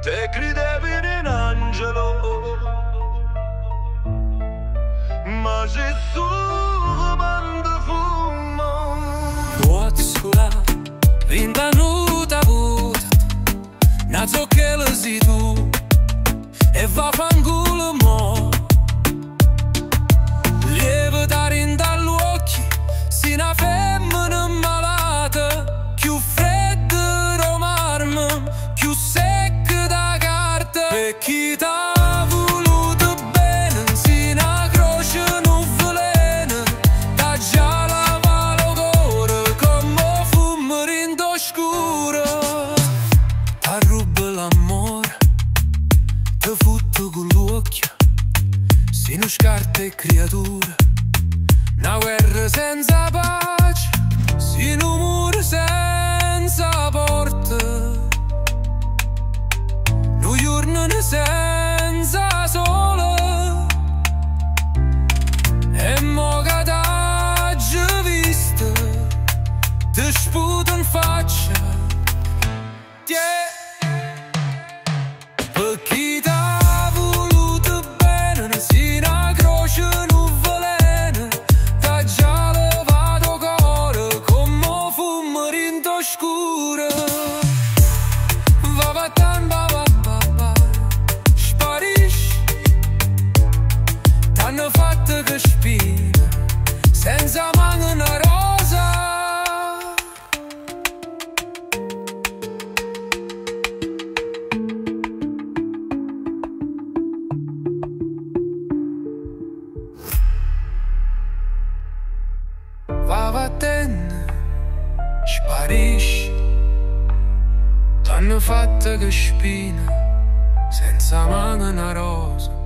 Te credevi in un angelo, ma Gesù manda fumo. Oțula, vinda nu te-a butat, n-ați o chelăzi tu, e va fangulă mo. Lieve dar in dall'occhi, si na femmina malata, più fredda da marmo, più secca da carta. Per chi t'ha voluto bene, si na croce non velena, t'ha già lavato il cuore come fumo rindo scuro. T'ha rubato l'amore, t'ha futto con l'occhio, si non scarta e creatura. Una guerra senza pace, si un muro senza porta, un giorno senza sole. E mo che t'ha già vista, ti sputa in faccia. Per chi t'ha voluto bene, si una croce non velena, t'ha già levato cuore come fumo rindo scuro. Va battan, va va va va, sparisci, t'hanno fatto che spina, senza mano una rosa. Va vattene, sparisci, t'hanno fatta che spina, senza mano una rosa.